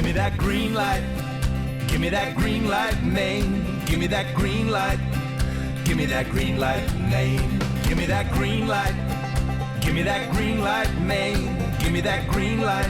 me that green light. Give me that green light, Maine. Give me that green light. Give me that green light, Maine. Give me that green light. Give me that green light, Maine. Give me that green light.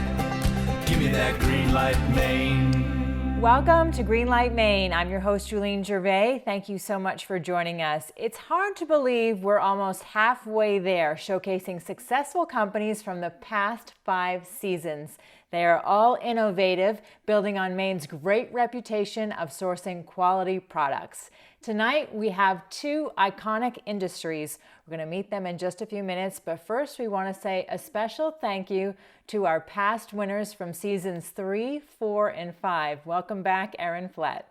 Give me that green light, Maine. Welcome to Greenlight Maine. I'm your host, Julene Gervais. Thank you so much for joining us. It's hard to believe we're almost halfway there, showcasing successful companies from the past 5 seasons. They are all innovative, building on Maine's great reputation of sourcing quality products. Tonight, we have 2 iconic industries. We're going to meet them in just a few minutes, but first we want to say a special thank you to our past winners from seasons 3, 4, and 5. Welcome back, Erin Flett.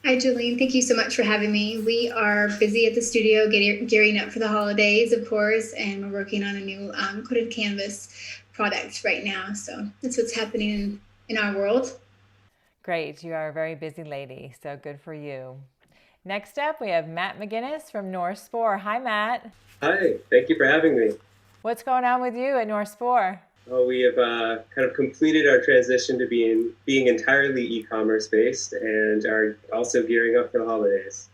Hi, Julene. Thank you so much for having me. We are busy at the studio gearing up for the holidays, of course, and we're working on a new coated canvas product right now. So that's what's happening in our world. Great. You are a very busy lady, so good for you. Next up, we have Matt Mcginnis from North Spore. Hi, Matt. Hi. Thank you for having me. What's going on with you at North Spore? Well, we have kind of completed our transition to being entirely e-commerce based and are also gearing up for the holidays.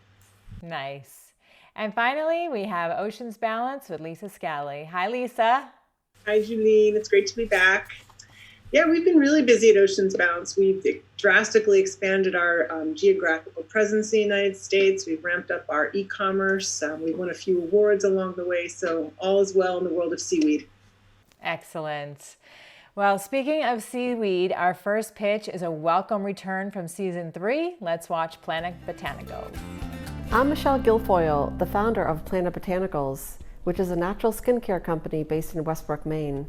Nice. And finally, we have Oceans Balance with Lisa Scally. Hi, Lisa. Hi, Julene. It's great to be back. Yeah, we've been really busy at Oceans Balance. We've drastically expanded our geographical presence in the United States. We've ramped up our e-commerce. We won a few awards along the way, so all is well in the world of seaweed. Excellent. Well, speaking of seaweed, our first pitch is a welcome return from season 3. Let's watch Planet Botanicals. I'm Michelle Guilfoyle, the founder of Planet Botanicals, which is a natural skincare company based in Westbrook, Maine.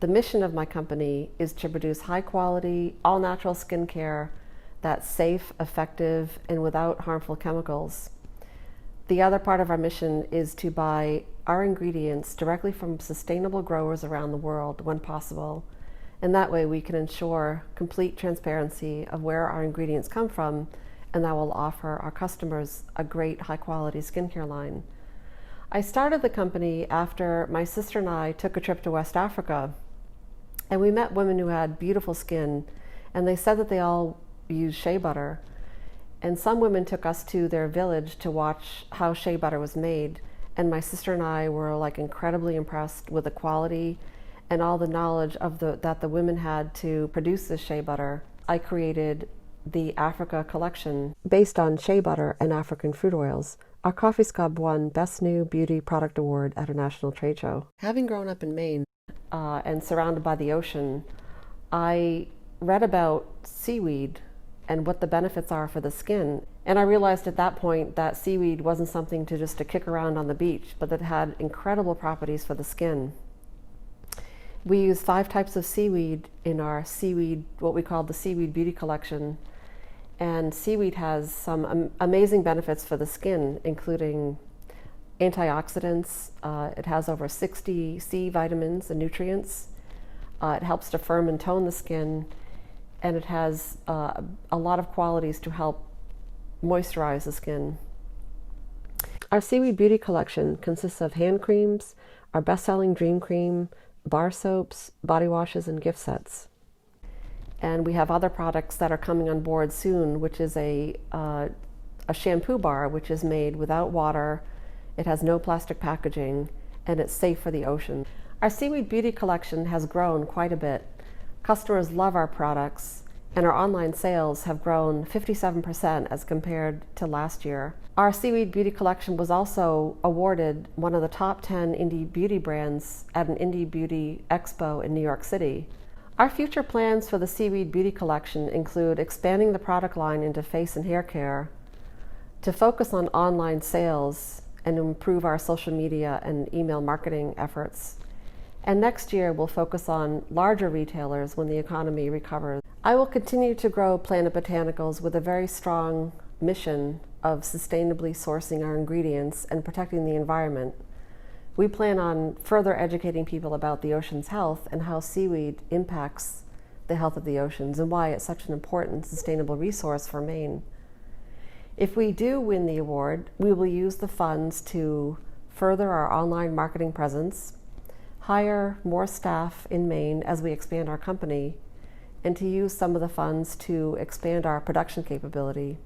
The mission of my company is to produce high-quality, all-natural skincare that's safe, effective, and without harmful chemicals. The other part of our mission is to buy our ingredients directly from sustainable growers around the world when possible, and that way we can ensure complete transparency of where our ingredients come from, and that will offer our customers a great high-quality skincare line. I started the company after my sister and I took a trip to West Africa, and we met women who had beautiful skin, and they said that they all use shea butter. And some women took us to their village to watch how shea butter was made, and my sister and I were incredibly impressed with the quality and all the knowledge of that the women had to produce this shea butter. I created the Africa collection based on shea butter and African fruit oils. Our coffee scrub won Best New Beauty Product Award at a national trade show. Having grown up in Maine and surrounded by the ocean, I read about seaweed and what the benefits are for the skin. And I realized at that point that seaweed wasn't something to kick around on the beach, but that it had incredible properties for the skin. We use 5 types of seaweed in our seaweed, what we call the Seaweed Beauty Collection. And seaweed has some amazing benefits for the skin, including antioxidants. It has over 60 C vitamins and nutrients. It helps to firm and tone the skin, and it has a lot of qualities to help moisturize the skin. Our Seaweed Beauty Collection consists of hand creams, our best-selling Dream Cream, bar soaps, body washes, and gift sets. And we have other products that are coming on board soon, which is a shampoo bar, which is made without water. It has no plastic packaging, and it's safe for the ocean. Our Seaweed Beauty Collection has grown quite a bit. Customers love our products, and our online sales have grown 57% as compared to last year. Our Seaweed Beauty Collection was also awarded one of the top 10 indie beauty brands at an Indie Beauty Expo in New York City. Our future plans for the Seaweed Beauty Collection include expanding the product line into face and hair care, to focus on online sales and improve our social media and email marketing efforts. And next year, we'll focus on larger retailers when the economy recovers. I will continue to grow Planet Botanicals with a very strong mission of sustainably sourcing our ingredients and protecting the environment. We plan on further educating people about the ocean's health and how seaweed impacts the health of the oceans and why it's such an important sustainable resource for Maine. If we do win the award, we will use the funds to further our online marketing presence, hire more staff in Maine as we expand our company, and to use some of the funds to expand our production capability.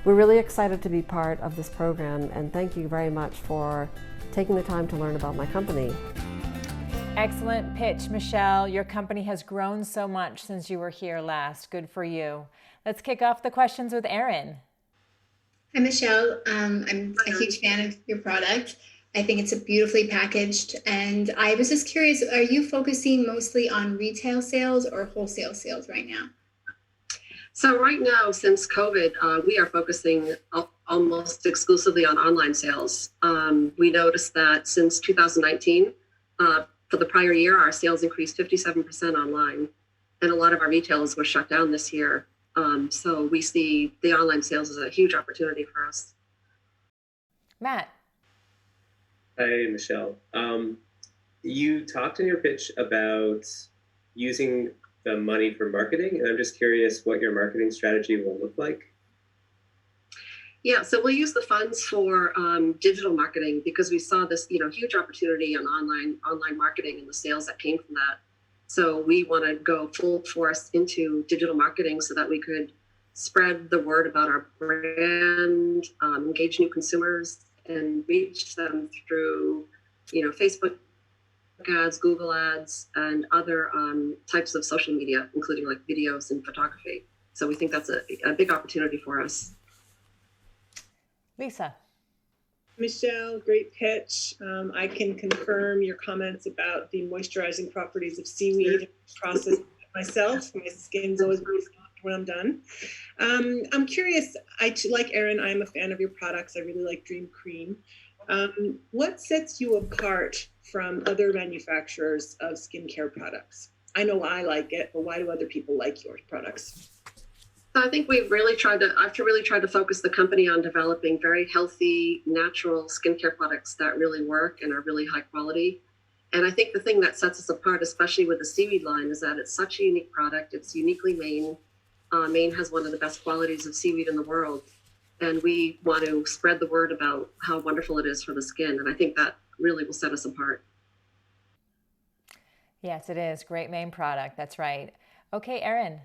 We're really excited to be part of this program, and thank you very much for taking the time to learn about my company. Excellent pitch, Michelle. Your company has grown so much since you were here last. Good for you. Let's kick off the questions with Erin. Hi, Michelle. I'm a huge fan of your product. I think it's beautifully packaged. And I was just curious, are you focusing mostly on retail sales or wholesale sales right now? So right now, since COVID, we are focusing almost exclusively on online sales. We noticed that since 2019, for the prior year, our sales increased 57% online, and a lot of our retailers were shut down this year. So we see the online sales as a huge opportunity for us. Matt. Hi, Michelle. You talked in your pitch about using the money for marketing, and I'm just curious what your marketing strategy will look like. Yeah, so we'll use the funds for digital marketing because we saw this, huge opportunity on online marketing and the sales that came from that. So we want to go full force into digital marketing so that we could spread the word about our brand, engage new consumers, and reach them through, Facebook ads, Google ads, and other types of social media, including like videos and photography. So we think that's a big opportunity for us. Lisa. Michelle, great pitch. I can confirm your comments about the moisturizing properties of seaweed. Process myself. My skin's always very soft when I'm done. I'm curious, like Erin, I'm a fan of your products. I really like Dream Cream. What sets you apart from other manufacturers of skincare products? I know I like it, but why do other people like your products? So I think I've really tried to focus the company on developing very healthy, natural skincare products that really work and are really high quality. And I think the thing that sets us apart, especially with the Seaweed line, is that it's such a unique product. It's uniquely Maine. Maine has one of the best qualities of seaweed in the world. And we want to spread the word about how wonderful it is for the skin. And I think that really will set us apart. Yes, it is. Great Maine product. That's right. Okay, Erin.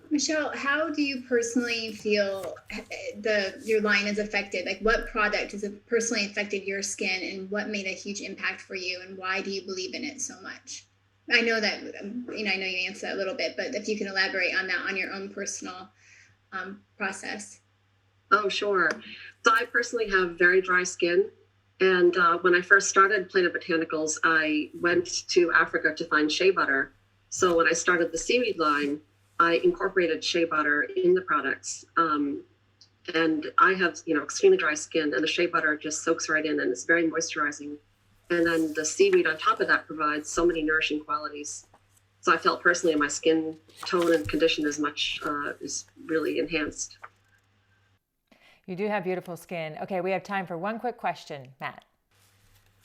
Michelle, how do you personally feel your line is affected? Like, what product has personally affected your skin, and what made a huge impact for you, and why do you believe in it so much? I know that I know you answered that a little bit, but if you can elaborate on that on your own personal process. Oh, sure. So I personally have very dry skin, and when I first started Planet Botanicals, I went to Africa to find shea butter. So when I started the Seaweed line, I incorporated shea butter in the products. And I have, extremely dry skin, and the shea butter just soaks right in, and it's very moisturizing. And then the seaweed on top of that provides so many nourishing qualities. So I felt personally my skin tone and condition is really enhanced. You do have beautiful skin. Okay, we have time for one quick question, Matt.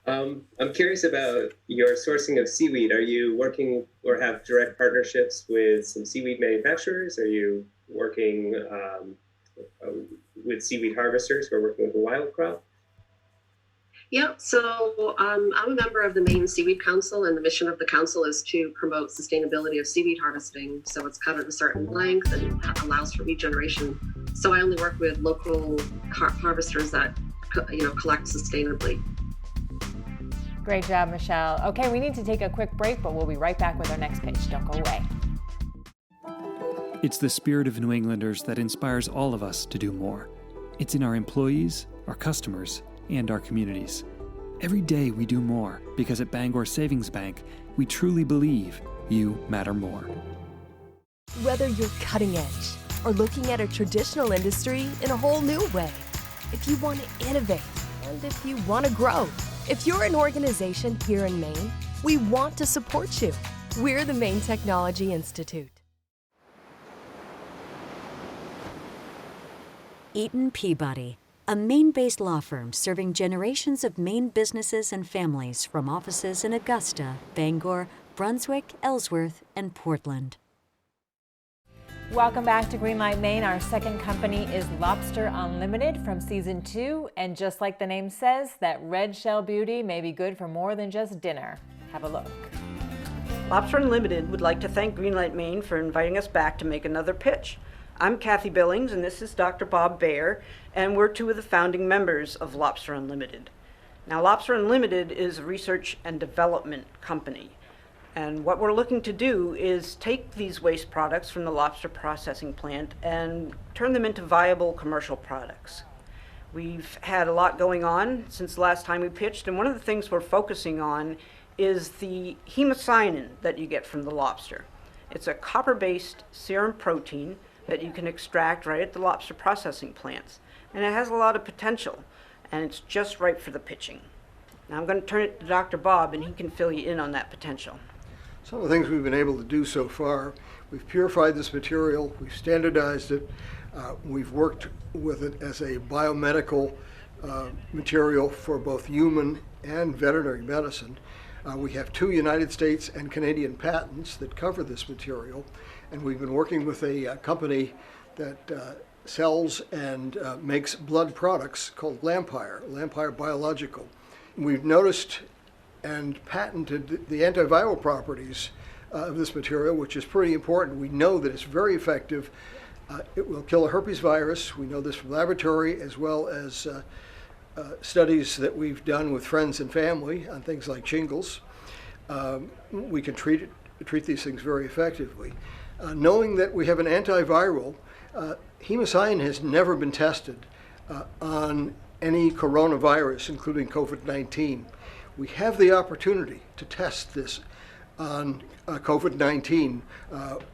I'm curious about your sourcing of seaweed. Are you working or have direct partnerships with some seaweed manufacturers? Are you working with seaweed harvesters who are working with the wild crop? Yeah, so I'm a member of the Maine Seaweed Council, and the mission of the council is to promote sustainability of seaweed harvesting. So it's cut at a certain length and allows for regeneration. So I only work with local harvesters that collect sustainably. Great job, Michelle. Okay, we need to take a quick break, but we'll be right back with our next pitch. Don't go away. It's the spirit of New Englanders that inspires all of us to do more. It's in our employees, our customers, and our communities. Every day we do more because at Bangor Savings Bank, we truly believe you matter more. Whether you're cutting edge or looking at a traditional industry in a whole new way, if you want to innovate and if you want to grow, if you're an organization here in Maine, we want to support you. We're the Maine Technology Institute. Eaton Peabody, a Maine-based law firm serving generations of Maine businesses and families from offices in Augusta, Bangor, Brunswick, Ellsworth, and Portland. Welcome back to Greenlight Maine. Our second company is Lobster Unlimited from season 2. And just like the name says, that red shell beauty may be good for more than just dinner. Have a look. Lobster Unlimited would like to thank Greenlight Maine for inviting us back to make another pitch. I'm Kathy Billings, and this is Dr. Bob Baer, and we're two of the founding members of Lobster Unlimited. Now, Lobster Unlimited is a research and development company, and what we're looking to do is take these waste products from the lobster processing plant and turn them into viable commercial products. We've had a lot going on since the last time we pitched, and one of the things we're focusing on is the hemocyanin that you get from the lobster. It's a copper-based serum protein that you can extract right at the lobster processing plants. And it has a lot of potential, and it's just right for the pitching. Now I'm going to turn it to Dr. Bob, and he can fill you in on that potential. Some of the things we've been able to do so far, we've purified this material, we've standardized it, we've worked with it as a biomedical material for both human and veterinary medicine. We have 2 United States and Canadian patents that cover this material, and we've been working with a company that sells and makes blood products called Lampire Biological. We've noticed and patented the antiviral properties of this material, which is pretty important. We know that it's very effective. It will kill a herpes virus. We know this from laboratory as well as studies that we've done with friends and family on things like shingles. We can treat these things very effectively. Knowing that we have an antiviral, hemocyanin has never been tested on any coronavirus, including COVID-19. We have the opportunity to test this on COVID-19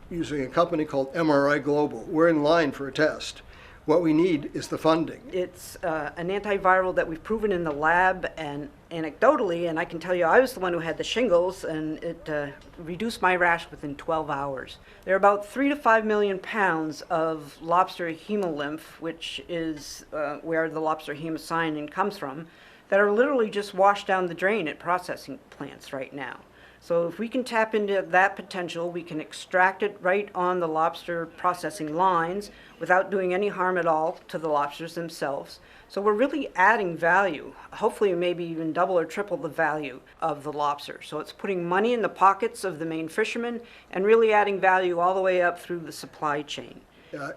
using a company called MRI Global. We're in line for a test. What we need is the funding. It's an antiviral that we've proven in the lab, and anecdotally, and I can tell you I was the one who had the shingles, and it reduced my rash within 12 hours. There are about 3 to 5 million pounds of Lobster Hemolymph, which is where the lobster hemocyanin comes from, that are literally just washed down the drain at processing plants right now. So if we can tap into that potential, we can extract it right on the lobster processing lines without doing any harm at all to the lobsters themselves. So we're really adding value, hopefully maybe even double or triple the value of the lobster. So it's putting money in the pockets of the Maine fishermen and really adding value all the way up through the supply chain.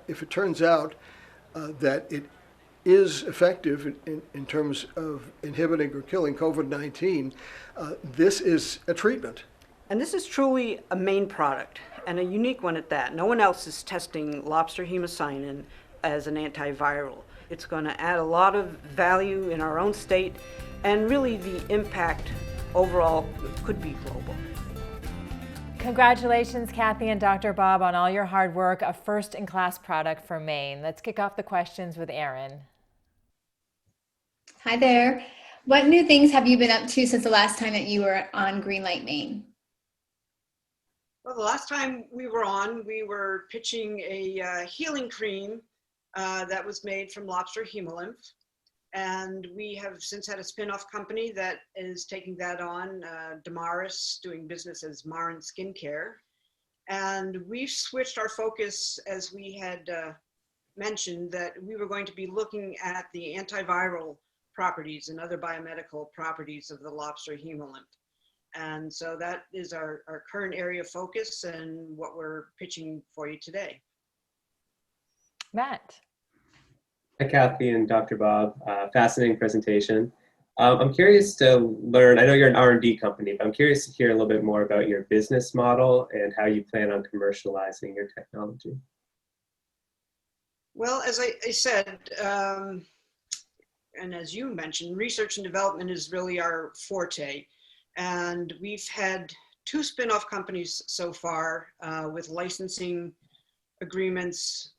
If it turns out that it is effective in terms of inhibiting or killing COVID-19, this is a treatment. And this is truly a Maine product, and a unique one at that. No one else is testing lobster hemocyanin as an antiviral. It's going to add a lot of value in our own state, and really the impact overall could be global. Congratulations, Kathy and Dr. Bob, on all your hard work, a first-in-class product for Maine. Let's kick off the questions with Erin. Hi there. What new things have you been up to since the last time that you were on Greenlight Maine? Well, the last time we were on, we were pitching a healing cream that was made from Lobster Hemolymph. And we have since had a spin-off company that is taking that on, Damaris, doing business as Marin Skincare. And we've switched our focus, as we had mentioned, that we were going to be looking at the antiviral properties and other biomedical properties of the Lobster Hemolymph. And so that is our current area of focus and what we're pitching for you today. Matt. Hi, Kathy and Dr. Bob. Fascinating presentation. I'm curious to learn, I know you're an R&D company, but I'm curious to hear a little bit more about your business model and how you plan on commercializing your technology. Well, as I said, and as you mentioned, research and development is really our forte. And we've had 2 spin-off companies so far with licensing agreements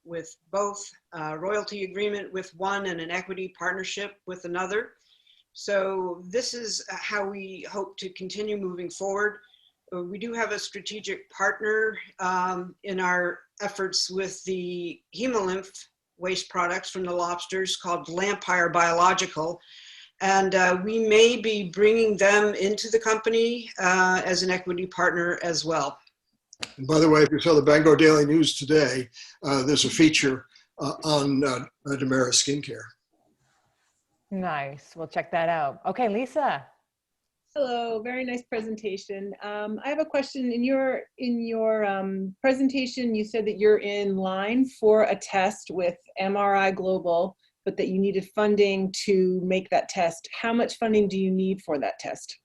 with both, royalty agreement with one and an equity partnership with another. So this is how we hope to continue moving forward. We do have a strategic partner in our efforts with the hemolymph waste products from the lobsters called Lampire Biological. And we may be bringing them into the company as an equity partner as well. And by the way, if you saw the Bangor Daily News today, there's a feature on Damaris Skincare. Nice. We'll check that out. Okay, Lisa. Hello, very nice presentation. I have a question. In your presentation, you said that you're in line for a test with MRI Global, but that you needed funding to make that test. How much funding do you need for that test?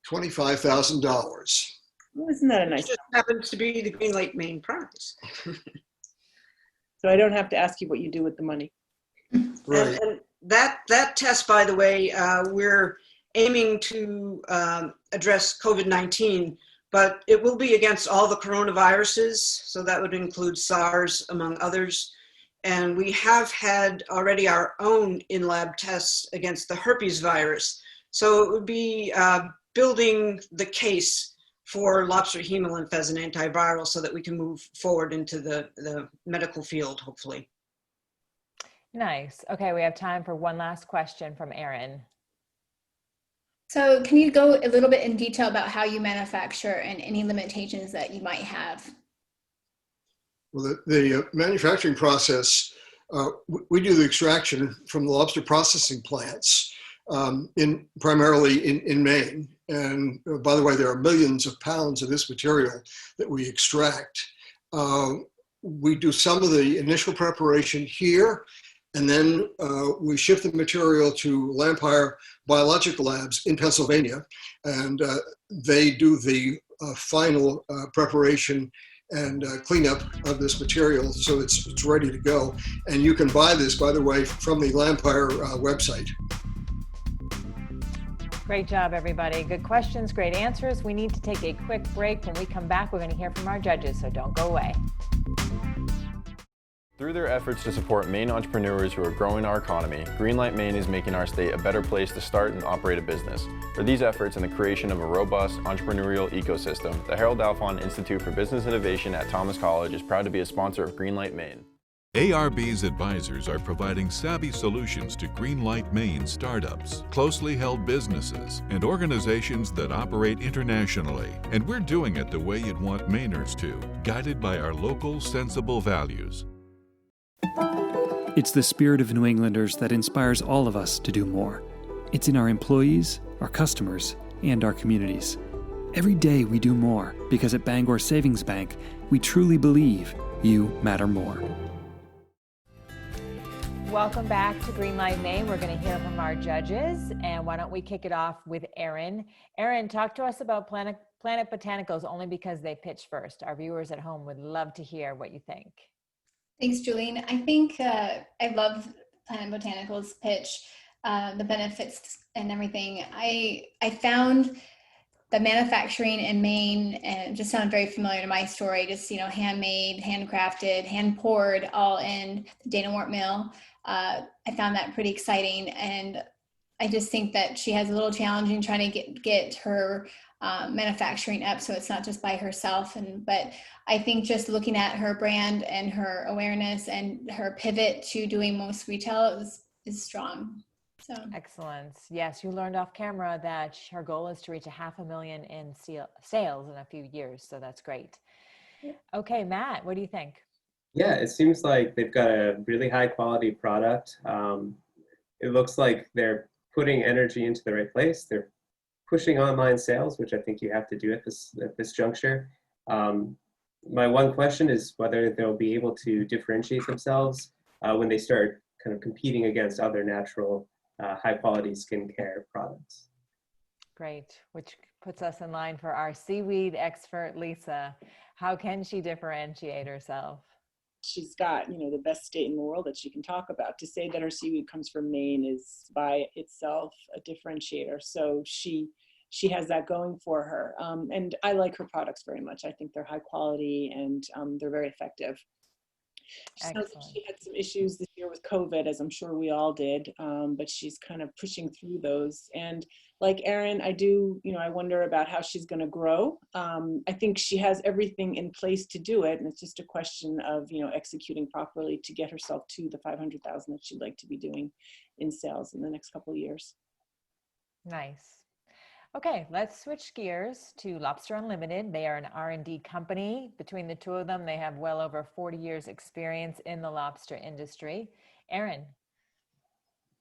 $25,000. Well, isn't that a nice? It just happens to be the Greenlight Maine prize. So I don't have to ask you what you do with the money. Right. And that test, by the way, we're aiming to address COVID-19, but it will be against all the coronaviruses. So that would include SARS, among others. And we have had already our own in-lab tests against the herpes virus. So it would be building the case for Lobster Hemolymph as an antiviral so that we can move forward into the medical field, hopefully. Nice. Okay, we have time for one last question from Erin. So can you go a little bit in detail about how you manufacture and any limitations that you might have? Well, the manufacturing process, we do the extraction from the lobster processing plants primarily in Maine. And by the way, there are millions of pounds of this material that we extract. We do some of the initial preparation here, and then we ship the material to Lampire Biological Labs in Pennsylvania, and they do the final preparation and cleanup of this material, so it's ready to go. And you can buy this, by the way, from the Lampire website. Great job, everybody. Good questions, great answers. We need to take a quick break. When we come back, we're going to hear from our judges, so don't go away. Through their efforts to support Maine entrepreneurs who are growing our economy, Greenlight Maine is making our state a better place to start and operate a business. For these efforts and the creation of a robust entrepreneurial ecosystem, the Harold Alfond Institute for Business Innovation at Thomas College is proud to be a sponsor of Greenlight Maine. ARB's advisors are providing savvy solutions to Greenlight Maine startups, closely held businesses, and organizations that operate internationally. And we're doing it the way you'd want Mainers to, guided by our local, sensible values. It's the spirit of New Englanders that inspires all of us to do more. It's in our employees, our customers, and our communities. Every day we do more because at Bangor Savings Bank, we truly believe you matter more. Welcome back to Greenlight Maine. We're going to hear from our judges, and why don't we kick it off with Erin. Erin, talk to us about Planet Botanicals only because they pitched first. Our viewers at home would love to hear what you think. Thanks, Julene. I think I love Planet Botanicals pitch, the benefits and everything. I found the manufacturing in Maine, and it just sounded very familiar to my story, just, handmade, handcrafted, hand poured, all in the Dana Wart Mill. I found that pretty exciting, and I just think that she has a little challenging trying to get her manufacturing up, so it's not just by herself. But I think just looking at her brand and her awareness and her pivot to doing most retail is strong. So excellent. Yes, you learned off camera that her goal is to reach 500,000 in sales in a few years, so that's great. Okay, Matt, what do you think? Yeah, it seems like they've got a really high quality product. It looks like they're putting energy into the right place. They're pushing online sales, which I think you have to do at this juncture. My one question is whether they'll be able to differentiate themselves when they start kind of competing against other natural high quality skincare products. Great, which puts us in line for our seaweed expert, Lisa. How can she differentiate herself? She's got, the best state in the world that she can talk about. To say that her seaweed comes from Maine is by itself a differentiator. So she has that going for her. And I like her products very much. I think they're high quality and they're very effective. She had some issues this year with COVID, as I'm sure we all did, but she's kind of pushing through those. And like Erin, I do, I wonder about how she's going to grow. I think she has everything in place to do it, and it's just a question of, executing properly to get herself to the 500,000 that she'd like to be doing in sales in the next couple of years. Nice. Okay, let's switch gears to Lobster Unlimited. They are an R&D company. Between the two of them, they have well over 40 years experience in the lobster industry. Erin.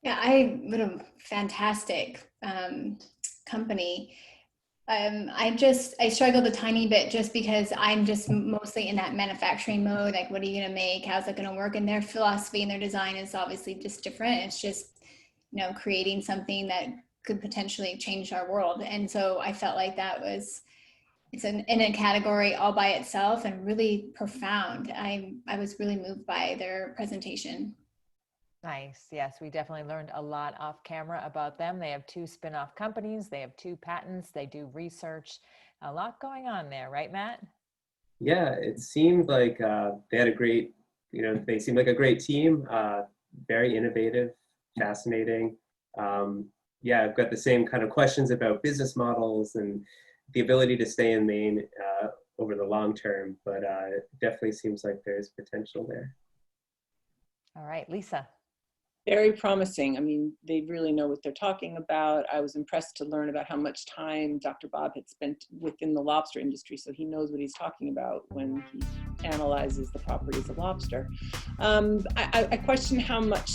Yeah, what a fantastic company. I struggled a tiny bit just because I'm just mostly in that manufacturing mode. Like, what are you going to make? How's it going to work? And their philosophy and their design is obviously just different. It's just, creating something that could potentially change our world. And so I felt like it's in a category all by itself and really profound. I was really moved by their presentation. Nice. Yes, we definitely learned a lot off camera about them. They have 2 spin-off companies. They have 2 patents. They do research. A lot going on there, right, Matt? Yeah, it seemed like they had a great, they seemed like a great team, very innovative, fascinating. Yeah, I've got the same kind of questions about business models and the ability to stay in Maine over the long term, but it definitely seems like there's potential there. All right, Lisa. Very promising. I mean, they really know what they're talking about. I was impressed to learn about how much time Dr. Bob had spent within the lobster industry, so he knows what he's talking about when he analyzes the properties of lobster. I question how much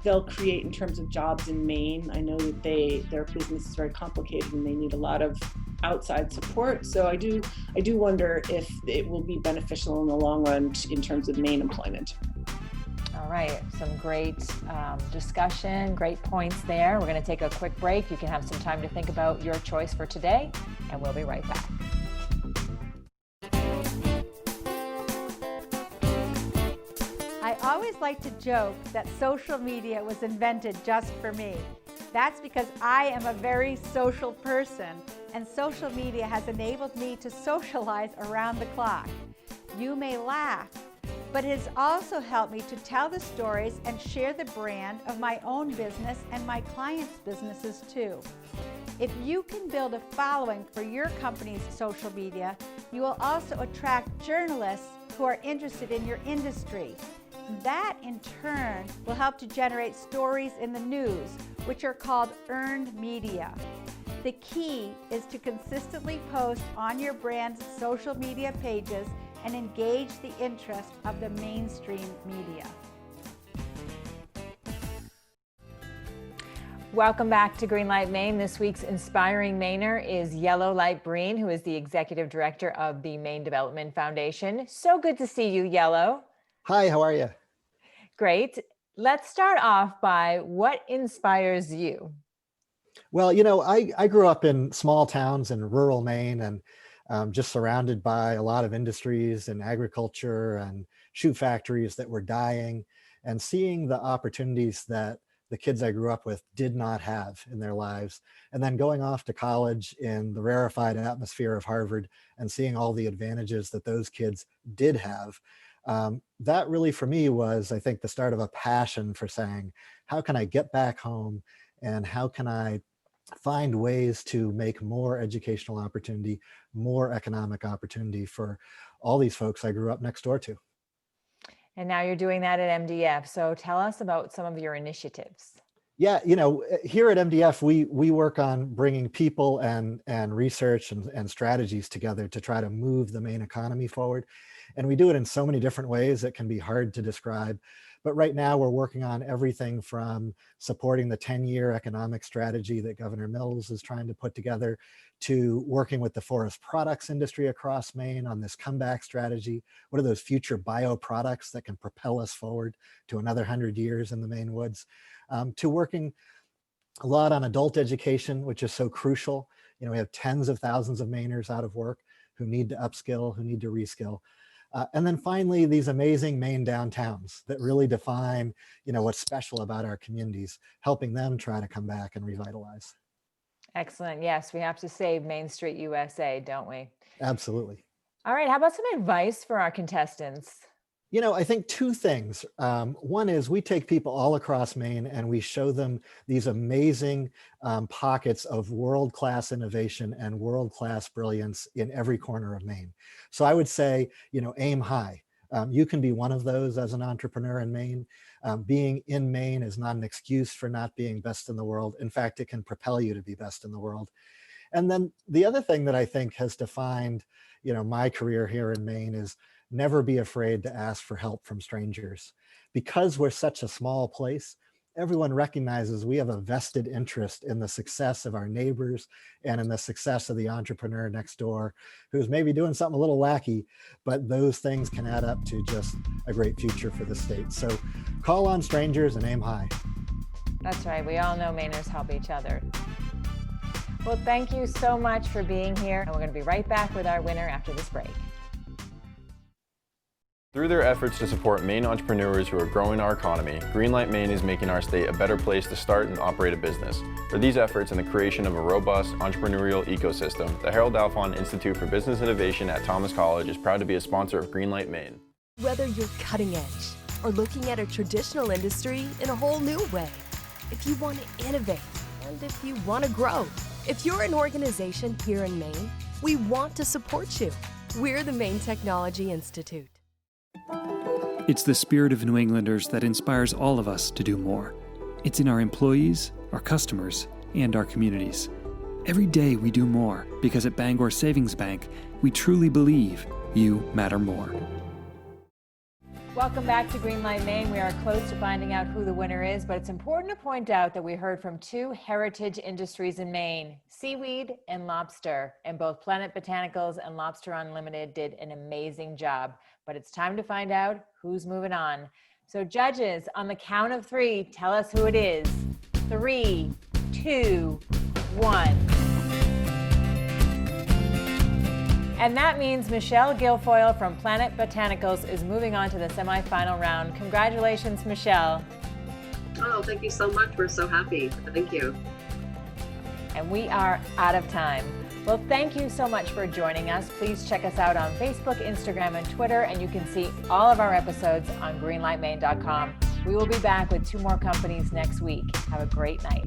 they'll create in terms of jobs in Maine. I know that their business is very complicated and they need a lot of outside support. So I do wonder if it will be beneficial in the long run in terms of Maine employment. All right, some great discussion, great points there. We're going to take a quick break. You can have some time to think about your choice for today, and we'll be right back. I always like to joke that social media was invented just for me. That's because I am a very social person, and social media has enabled me to socialize around the clock. You may laugh, but it has also helped me to tell the stories and share the brand of my own business and my clients' businesses too. If you can build a following for your company's social media, you will also attract journalists who are interested in your industry. That in turn will help to generate stories in the news, which are called earned media. The key is to consistently post on your brand's social media pages and engage the interest of the mainstream media. Welcome back to Greenlight Maine. This week's inspiring Mainer is Yellow Light Breen, who is the Executive Director of the Maine Development Foundation. So good to see you, Yellow. Hi, how are you? Great. Let's start off by what inspires you? Well, I grew up in small towns in rural Maine and just surrounded by a lot of industries and agriculture and shoe factories that were dying, and seeing the opportunities that the kids I grew up with did not have in their lives. And then going off to college in the rarefied atmosphere of Harvard and seeing all the advantages that those kids did have. That really for me was, I think, the start of a passion for saying, how can I get back home and how can I find ways to make more educational opportunity, more economic opportunity for all these folks I grew up next door to. And now you're doing that at MDF. So tell us about some of your initiatives. Yeah, here at MDF, we work on bringing people and research and strategies together to try to move the Maine economy forward. And we do it in so many different ways that can be hard to describe. But right now we're working on everything from supporting the 10-year economic strategy that Governor Mills is trying to put together, to working with the forest products industry across Maine on this comeback strategy. What are those future bioproducts that can propel us forward to another 100 years in the Maine woods? To working a lot on adult education, which is so crucial. We have tens of thousands of Mainers out of work who need to upskill, who need to reskill. And then finally, these amazing Maine downtowns that really define, what's special about our communities, helping them try to come back and revitalize. Excellent. Yes, we have to save Main Street USA, don't we? Absolutely. All right. How about some advice for our contestants? I think two things. One is we take people all across Maine and we show them these amazing pockets of world-class innovation and world-class brilliance in every corner of Maine. So I would say, aim high. You can be one of those as an entrepreneur in Maine. Being in Maine is not an excuse for not being best in the world. In fact, it can propel you to be best in the world. And then the other thing that I think has defined, my career here in Maine is never be afraid to ask for help from strangers. Because we're such a small place, everyone recognizes we have a vested interest in the success of our neighbors and in the success of the entrepreneur next door who's maybe doing something a little wacky, but those things can add up to just a great future for the state. So call on strangers and aim high. That's right. We all know Mainers help each other. Well, thank you so much for being here. And we're going to be right back with our winner after this break. Through their efforts to support Maine entrepreneurs who are growing our economy, Greenlight Maine is making our state a better place to start and operate a business. For these efforts and the creation of a robust entrepreneurial ecosystem, the Harold Alfond Institute for Business Innovation at Thomas College is proud to be a sponsor of Greenlight Maine. Whether you're cutting edge or looking at a traditional industry in a whole new way, if you want to innovate and if you want to grow, if you're an organization here in Maine, we want to support you. We're the Maine Technology Institute. It's the spirit of New Englanders that inspires all of us to do more. It's in our employees, our customers, and our communities. Every day we do more because at Bangor Savings Bank, we truly believe you matter more. Welcome back to Greenlight Maine. We are close to finding out who the winner is, but it's important to point out that we heard from two heritage industries in Maine, seaweed and lobster, and both Planet Botanicals and Lobster Unlimited did an amazing job. But it's time to find out who's moving on. So judges, on the count of 3, tell us who it is. 3, 2, 1. And that means Michelle Guilfoyle from Planet Botanicals is moving on to the semifinal round. Congratulations, Michelle. Oh, thank you so much. We're so happy. Thank you. And we are out of time. Well, thank you so much for joining us. Please check us out on Facebook, Instagram, and Twitter, and you can see all of our episodes on greenlightmaine.com. We will be back with 2 more companies next week. Have a great night.